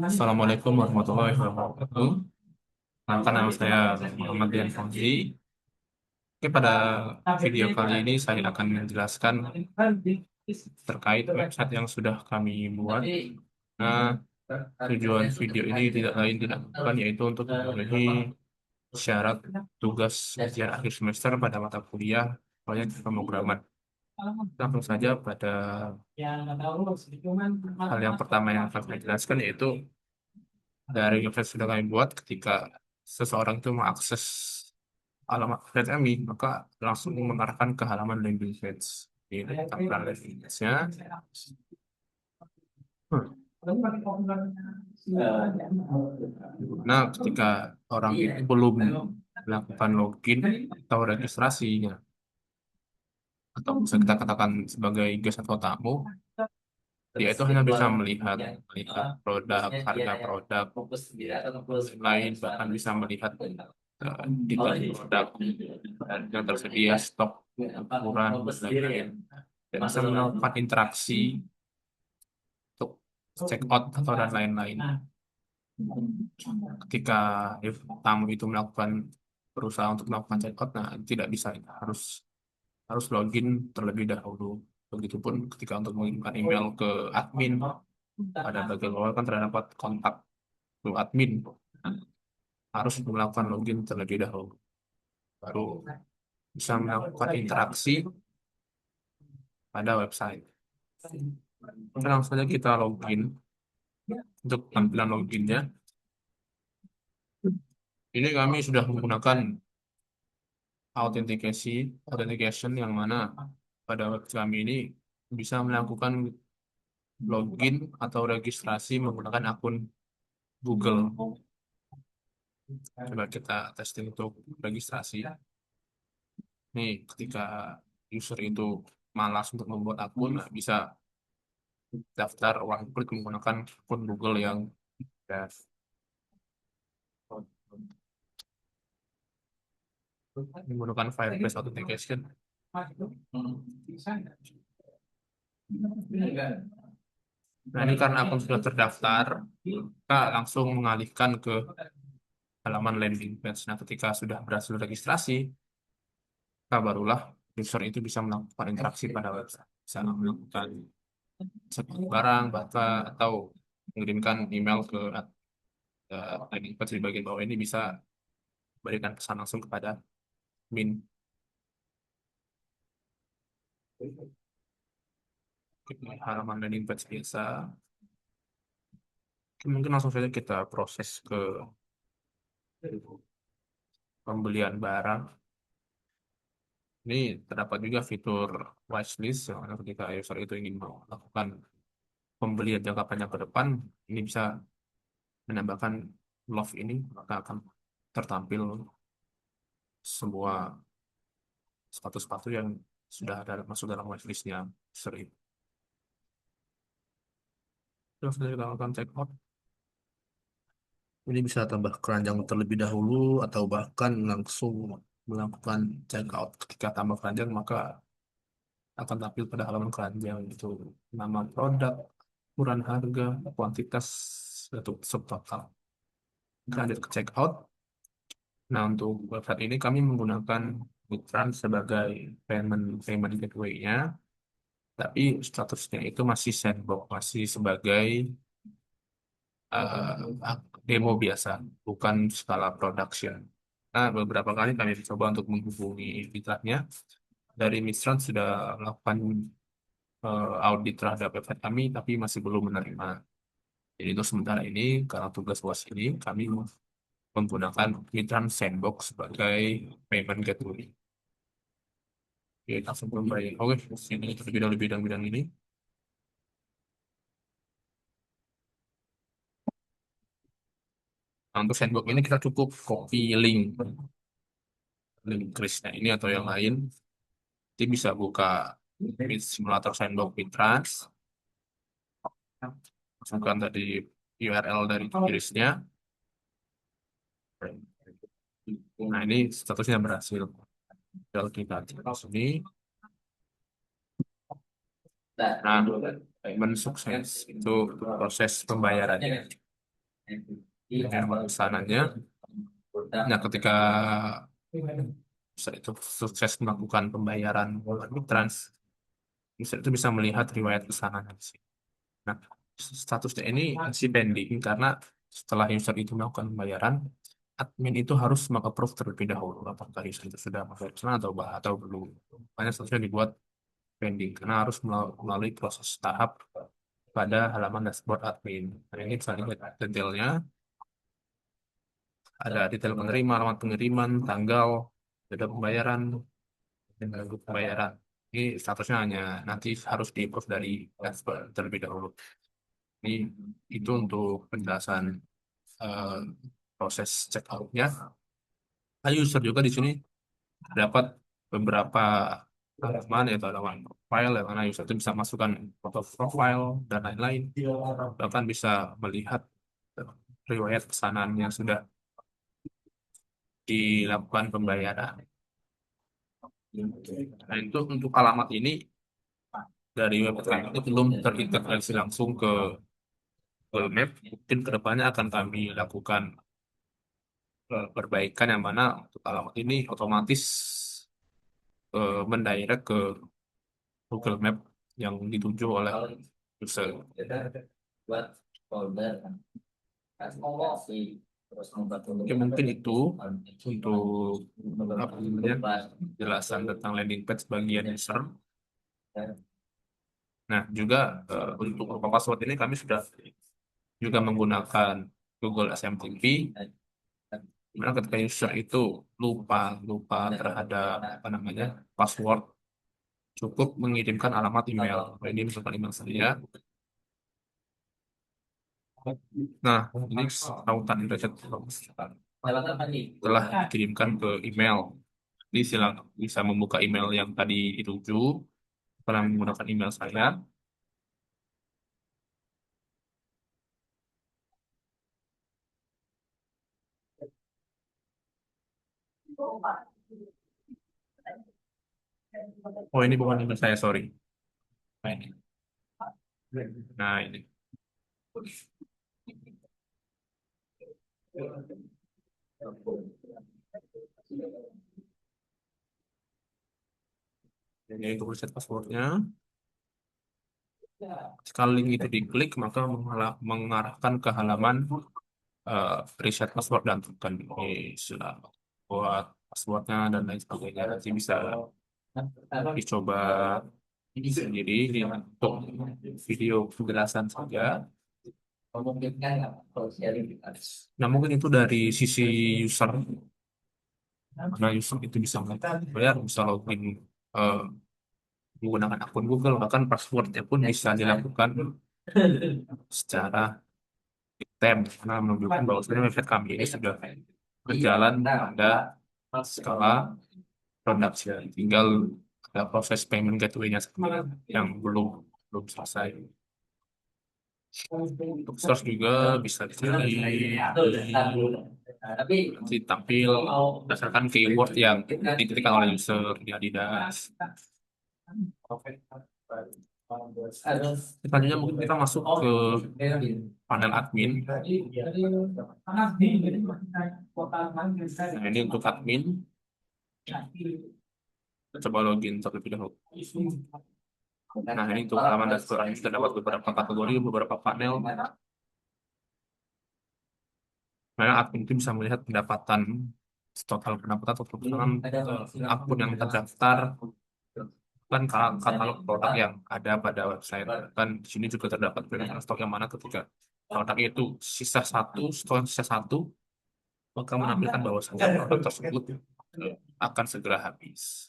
Assalamualaikum warahmatullahi wabarakatuh. Nama saya Muhammad Dian Fauzi. Oke, pada video kali ini saya akan menjelaskan terkait website yang sudah kami buat. Nah, tujuan video ini tidak lain tidak bukan yaitu untuk memenuhi syarat tugas ujian akhir semester pada mata kuliah proyek pemrograman. Langsung saja pada hal yang pertama yang akan saya jelaskan yaitu dari website sudah kami buat ketika seseorang itu mengakses alamat website kami maka langsung mengarahkan ke halaman landing page. Ini tampilan landing page-nya. Nah, ketika orang itu belum melakukan login atau registrasinya, atau bisa kita katakan sebagai guest atau tamu, dia itu hanya bisa melihat produk, harga produk lain, bahkan bisa melihat detail produk yang tersedia, stok, ukuran, dan lain-lain. Dan bisa melakukan interaksi untuk check out atau dan lain-lain. Ketika tamu itu berusaha untuk melakukan check out, nah tidak bisa, harus harus login terlebih dahulu. Begitupun ketika untuk mengirimkan email ke admin, pada bagian bawah kan terdapat kontak ke admin. Nah, harus melakukan login terlebih dahulu. Baru bisa melakukan interaksi pada website. Oke, langsung saja kita login. Untuk tampilan loginnya, ini kami sudah menggunakan authentication yang mana pada website kami ini bisa melakukan login atau registrasi menggunakan akun Google. Coba kita testing untuk registrasi. Nih, ketika user itu malas untuk membuat akun, nah, bisa daftar one klik menggunakan akun Google yang ya, menggunakan Firebase Authentication. Nah, ini karena akun sudah terdaftar, kita langsung mengalihkan ke halaman landing page. Nah, ketika sudah berhasil registrasi, maka barulah user itu bisa melakukan interaksi pada website. Bisa melakukan sebuah barang, data, atau mengirimkan email ke landing page di bagian bawah ini bisa berikan pesan langsung kepada admin. Halaman landing page biasa. Mungkin langsung saja kita proses ke pembelian barang. Ini terdapat juga fitur watchlist, yang mana ketika user itu ingin melakukan pembelian jangka panjang ke depan, ini bisa menambahkan love ini, maka akan tertampil semua sepatu-sepatu yang sudah ada masuk dalam watchlistnya user itu. Terus kita lakukan check out. Ini bisa tambah keranjang terlebih dahulu atau bahkan langsung melakukan check out. Ketika tambah keranjang maka akan tampil pada halaman keranjang itu nama produk, ukuran harga, kuantitas, atau subtotal. Kita lanjut ke check out. Nah, untuk website ini kami menggunakan Bitran sebagai payment gateway-nya, tapi statusnya itu masih sandbox, masih sebagai demo biasa, bukan skala production. Nah, beberapa kali kami coba untuk menghubungi Bitrannya. Dari Mitran sudah melakukan audit terhadap website kami, tapi masih belum menerima. Jadi untuk sementara ini, karena tugas luas ini, kami menggunakan Mitran Sandbox sebagai payment gateway. Oke, langsung mulai. Oke, ini terlebih dahulu bidang-bidang ini. Nah, untuk Sandbox ini kita cukup copy link Krisnya ini atau yang lain. Nanti bisa buka simulator Sandbox Mitrans, masukkan tadi URL dari Krisnya. Nah, ini statusnya berhasil. Kalau kita cek di sini, nah, payment sukses itu proses pembayarannya. Dan pesanannya, nah ketika user itu sukses melakukan pembayaran melalui trans, user itu bisa melihat riwayat pesanan di sini. Nah, statusnya ini masih pending karena setelah user itu melakukan pembayaran, admin itu harus mengapprove terlebih dahulu apakah user itu sudah membayar pesanan atau belum. Makanya statusnya dibuat pending karena harus melalui proses tahap pada halaman dashboard admin. Nah, ini bisa lihat detailnya, ada detail penerima, alamat pengiriman, tanggal, data pembayaran, dan tanggal pembayaran. Ini statusnya hanya nanti harus di-approve dari dashboard terlebih dahulu. Ini itu untuk penjelasan eh, proses check out-nya. Nah, user juga di sini dapat beberapa halaman, yaitu halaman profile, yang mana user itu bisa masukkan foto profile dan lain-lain. Bahkan bisa melihat riwayat pesanan yang sudah dilakukan pembayaran. Nah, itu untuk alamat ini dari website itu belum terintegrasi langsung ke Google Map. Mungkin kedepannya akan kami lakukan perbaikan yang mana untuk alamat ini otomatis mendirect ke Google Map yang dituju oleh user. Oke, mungkin itu untuk apa namanya, penjelasan tentang landing page bagian user. Nah, juga untuk beberapa password ini kami sudah juga menggunakan Google SMTP. Karena ketika user itu lupa lupa terhadap apa namanya password, cukup mengirimkan alamat email. Nah, ini misalkan email saya. Nah, ini tautan derajat telah dikirimkan ke email. Jadi silakan bisa membuka email yang tadi dituju, pernah menggunakan email saya. Oh, ini bukan email saya, sorry. Nah, ini. Nah, ini. Ini untuk reset passwordnya. Jika link itu diklik, maka mengarahkan ke halaman reset password dan tentukan istilah buat passwordnya dan lain sebagainya. Nanti bisa dicoba sendiri di untuk video penjelasan saja. Nah, mungkin itu dari sisi user. Karena user itu bisa bayar, bisa login eh, menggunakan akun Google, bahkan passwordnya pun bisa dilakukan secara tem karena menunjukkan bahwa sebenarnya website kami ini sudah berjalan pada skala production. Tinggal ada proses payment gateway-nya sendiri yang belum belum selesai. Untuk search juga bisa dicari, nanti tampil berdasarkan keyword yang diketikkan oleh user di Adidas. Selanjutnya mungkin kita masuk ke panel admin. Nah, ini untuk admin. Kita coba login terlebih dahulu. Nah, ini untuk halaman dashboard. Ini sudah dapat beberapa kategori, beberapa panel. Nah, admin itu bisa melihat pendapatan, total pendapatan atau perusahaan akun yang terdaftar, kan katalog produk yang ada pada website. Kan di sini juga terdapat peringatan stok yang mana ketika produk itu stok sisa satu, maka menampilkan bahwasannya produk tersebut akan segera habis.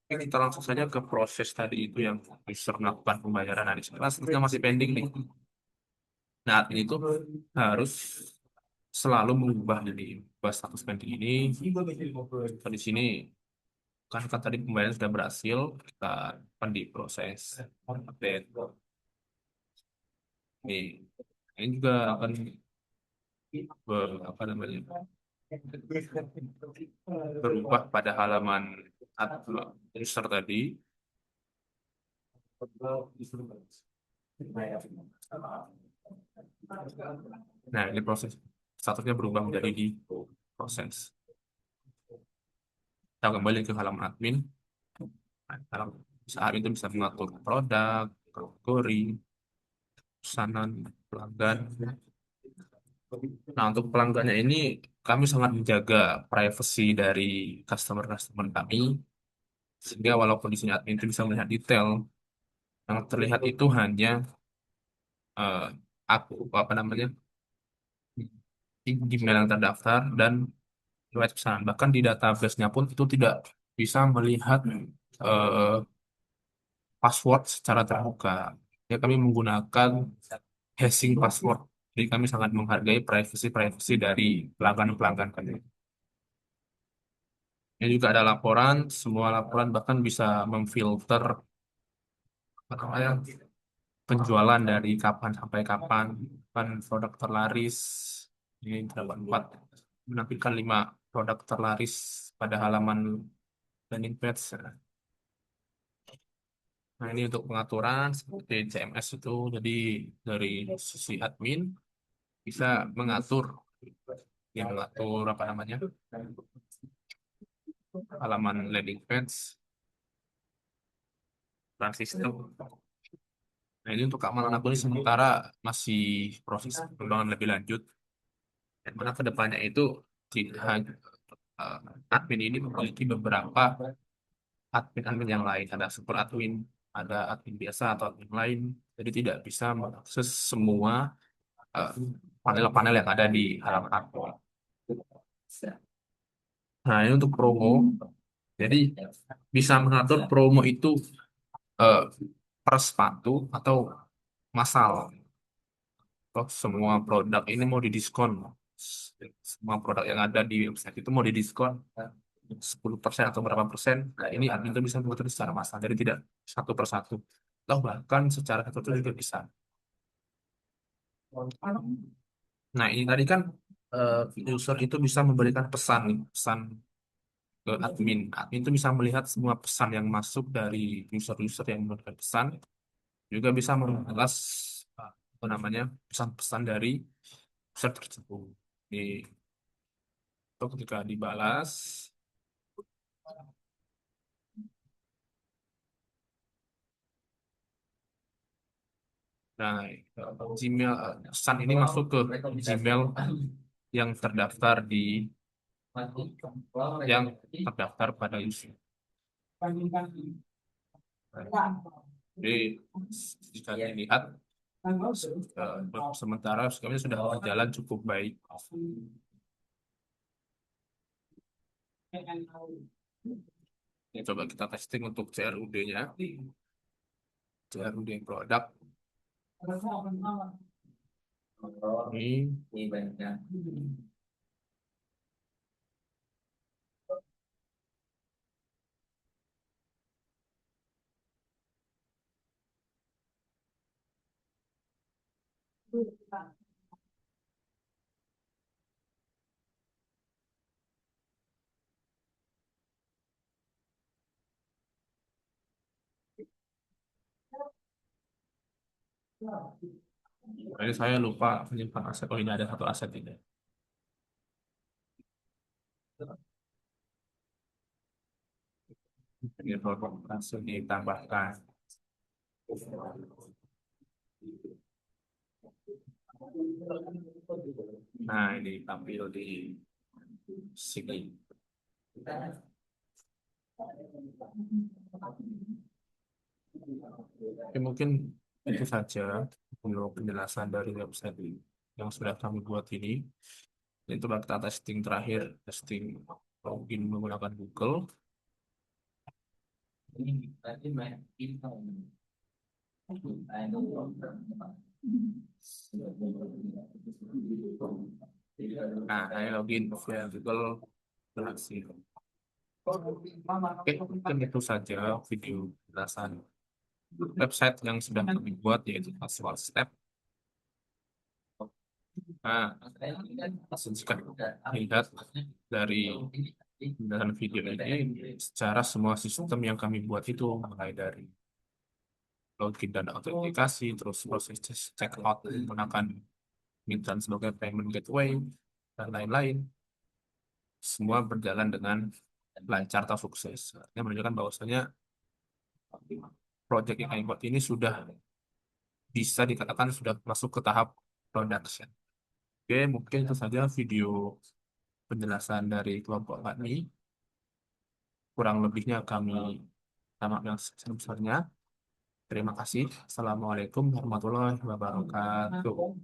Oke, kita langsung saja ke proses tadi itu yang user melakukan pembayaran. Nah, di sini sepertinya masih pending nih. Nah, ini tuh harus selalu mengubah dari status pending ini. Di sini kan tadi pembayaran sudah berhasil, kita akan diproses update. Nih, ini juga akan apa namanya berubah pada halaman user tadi. Nah, ini proses statusnya berubah menjadi di proses. Kita kembali ke halaman admin. Nah, saat itu bisa mengatur produk, kategori, pesanan, pelanggan. Nah, untuk pelanggannya ini kami sangat menjaga privasi dari customer-customer kami, sehingga walaupun di sini admin itu bisa melihat detail, yang terlihat itu hanya eh, aku apa namanya email yang terdaftar dan riwayat pesanan. Bahkan di database-nya pun itu tidak bisa melihat eh, password secara terbuka. Ya, kami menggunakan hashing password. Jadi kami sangat menghargai privasi-privasi dari pelanggan-pelanggan kami. Ini juga ada laporan, semua laporan bahkan bisa memfilter apa namanya, penjualan dari kapan sampai kapan, kan produk terlaris. Ini terdapat 4, menampilkan 5 produk terlaris pada halaman landing page. Nah, ini untuk pengaturan seperti CMS itu, jadi dari sisi admin bisa mengatur, ya mengatur apa namanya, halaman landing page, dan sistem. Nah, ini untuk keamanan akun ini sementara masih proses pengembangan lebih lanjut. Dan mana kedepannya itu tidak hanya eh, admin ini memiliki beberapa admin-admin yang lain. Ada super admin, ada admin biasa atau admin lain. Jadi tidak bisa mengakses semua eh, panel-panel yang ada di halaman admin. Nah, ini untuk promo. Jadi bisa mengatur promo itu eh, per sepatu atau massal. Toh semua produk ini mau didiskon. Semua produk yang ada di website itu mau didiskon 10% atau berapa persen. Nah, ini admin itu bisa mengatur secara massal. Jadi tidak satu persatu. Atau bahkan secara tertutup juga bisa. Nah, ini tadi kan user itu bisa memberikan pesan nih, pesan ke admin. Admin itu bisa melihat semua pesan yang masuk dari user-user yang memberikan pesan, juga bisa membalas apa namanya, pesan-pesan dari user tersebut. Di itu ketika dibalas, nah Gmail pesan ini masuk ke Gmail yang terdaftar yang terdaftar pada user. Jadi jika dilihat sementara kami sudah berjalan cukup baik. Ini coba kita testing untuk CRUD-nya. CRUD produk ini ini saya lupa menyimpan aset. Oh, ini ada satu aset ini. Ini produk langsung ditambahkan. Nah, ini tampil di sini. Oke, mungkin itu saja untuk penjelasan dari website yang sudah kami buat ini. Itu kita testing terakhir, testing login menggunakan Google. Nah, saya login via Google berhasil. Oke, mungkin itu saja video penjelasan website yang sudah kami buat, yaitu Visual Step. Nah, jika dilihat dari penjelasan video ini, secara semua sistem yang kami buat itu mulai dari login dan autentikasi, terus proses checkout menggunakan Mintran sebagai payment gateway, dan lain-lain. Semua berjalan dengan lancar atau sukses. Artinya menunjukkan bahwasanya proyek yang kami buat ini sudah bisa dikatakan sudah masuk ke tahap production. Oke, mungkin itu saja video penjelasan dari kelompok kami. Kurang lebihnya kami sama yang sebesar-besarnya. Terima kasih. Assalamualaikum warahmatullahi wabarakatuh.